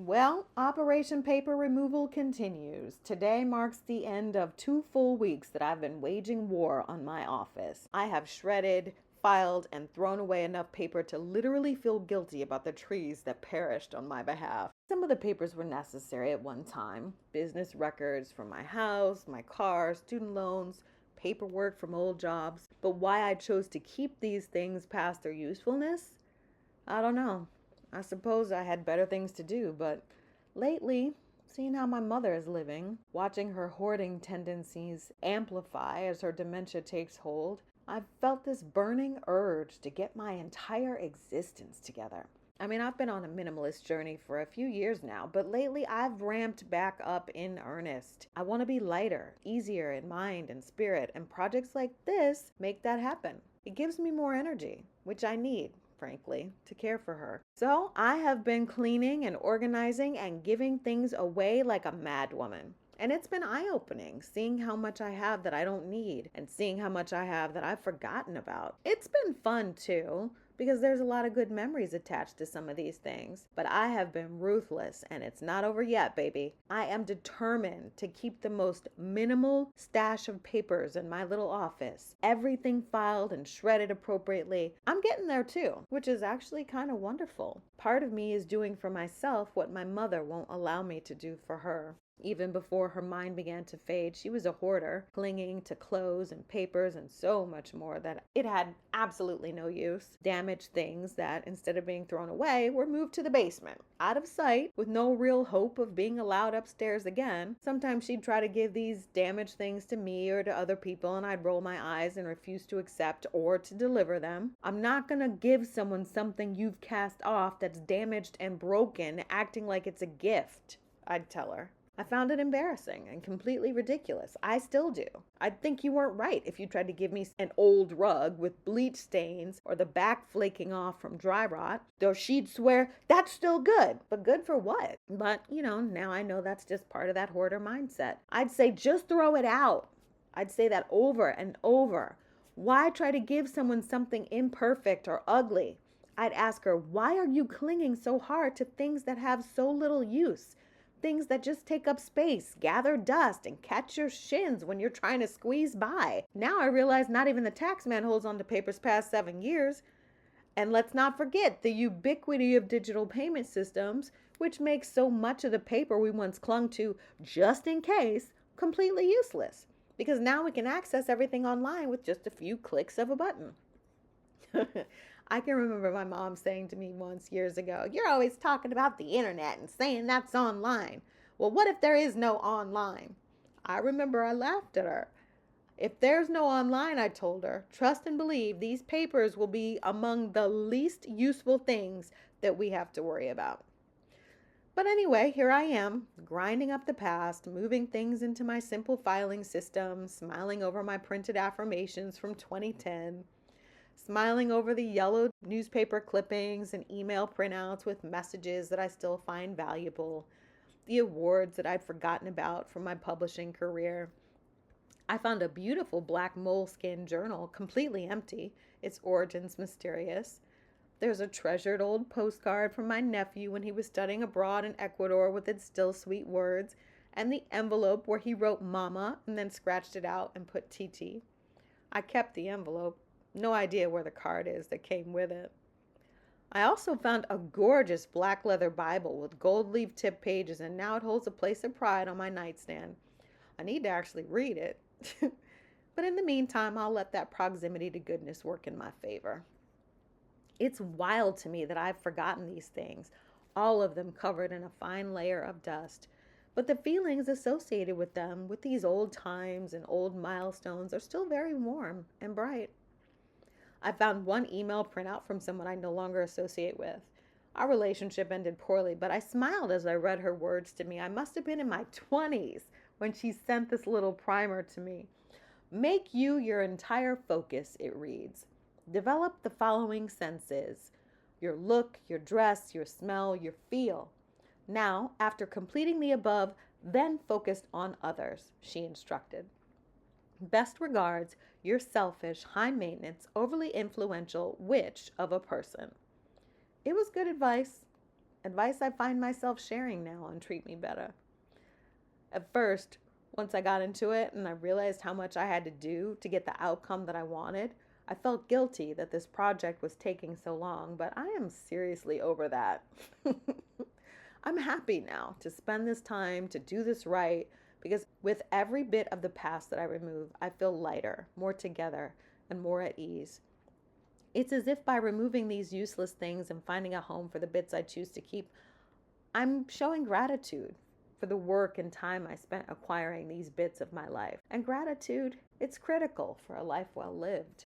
Well, Operation Paper Removal continues. Today marks the end of 2 full weeks that I've been waging war on my office. I have shredded, filed, and thrown away enough paper to literally feel guilty about the trees that perished on my behalf. Some of the papers were necessary at one time. Business records from my house, my car, student loans, paperwork from old jobs. But why I chose to keep these things past their usefulness? I don't know. I suppose I had better things to do, but lately, seeing how my mother is living, watching her hoarding tendencies amplify as her dementia takes hold, I've felt this burning urge to get my entire existence together. I've been on a minimalist journey for a few years now, but lately I've ramped back up in earnest. I want to be lighter, easier in mind and spirit, and projects like this make that happen. It gives me more energy, which I need, frankly, to care for her. So I have been cleaning and organizing and giving things away like a mad woman. And it's been eye-opening, seeing how much I have that I don't need and seeing how much I have that I've forgotten about. It's been fun too, because there's a lot of good memories attached to some of these things. But I have been ruthless, and it's not over yet, baby. I am determined to keep the most minimal stash of papers in my little office. Everything filed and shredded appropriately. I'm getting there too, which is actually kind of wonderful. Part of me is doing for myself what my mother won't allow me to do for her. Even before her mind began to fade, she was a hoarder, clinging to clothes and papers and so much more that it had absolutely no use. Damaged things that, instead of being thrown away, were moved to the basement, out of sight, with no real hope of being allowed upstairs again. Sometimes she'd try to give these damaged things to me or to other people, and I'd roll my eyes and refuse to accept or to deliver them. I'm not gonna give someone something you've cast off that's damaged and broken, acting like it's a gift, I'd tell her. I found it embarrassing and completely ridiculous. I still do. I'd think you weren't right if you tried to give me an old rug with bleach stains or the back flaking off from dry rot, though she'd swear that's still good. But good for what? But, now I know that's just part of that hoarder mindset. I'd say just throw it out. I'd say that over and over. Why try to give someone something imperfect or ugly? I'd ask her, why are you clinging so hard to things that have so little use? Things that just take up space, gather dust, and catch your shins when you're trying to squeeze by. Now I realize not even the tax man holds on to papers past 7 years. And let's not forget the ubiquity of digital payment systems, which makes so much of the paper we once clung to just in case completely useless. Because now we can access everything online with just a few clicks of a button. I can remember my mom saying to me once years ago, "You're always talking about the internet and saying that's online." Well, what if there is no online? I remember I laughed at her. If there's no online, I told her, trust and believe these papers will be among the least useful things that we have to worry about. But anyway, here I am, grinding up the past, moving things into my simple filing system, smiling over my printed affirmations from 2010. Smiling over the yellow newspaper clippings and email printouts with messages that I still find valuable, the awards that I'd forgotten about from my publishing career. I found a beautiful black moleskin journal, completely empty, its origins mysterious. There's a treasured old postcard from my nephew when he was studying abroad in Ecuador with its still sweet words, and the envelope where he wrote Mama and then scratched it out and put TT. I kept the envelope. No idea where the card is that came with it. I also found a gorgeous black leather Bible with gold leaf tip pages, and now it holds a place of pride on my nightstand. I need to actually read it. But in the meantime, I'll let that proximity to goodness work in my favor. It's wild to me that I've forgotten these things, all of them covered in a fine layer of dust. But the feelings associated with them, with these old times and old milestones, are still very warm and bright. I found one email printout from someone I no longer associate with. Our relationship ended poorly, but I smiled as I read her words to me. I must have been in my 20s when she sent this little primer to me. Make you your entire focus, it reads. Develop the following senses: your look, your dress, your smell, your feel. Now, after completing the above, then focus on others, she instructed. Best regards, your selfish, high-maintenance, overly influential witch of a person. It was good advice, advice I find myself sharing now on Treatmebetta. At first, once I got into it and I realized how much I had to do to get the outcome that I wanted, I felt guilty that this project was taking so long, but I am seriously over that. I'm happy now to spend this time to do this right, because with every bit of the past that I remove, I feel lighter, more together, and more at ease. It's as if by removing these useless things and finding a home for the bits I choose to keep, I'm showing gratitude for the work and time I spent acquiring these bits of my life. And gratitude, it's critical for a life well lived.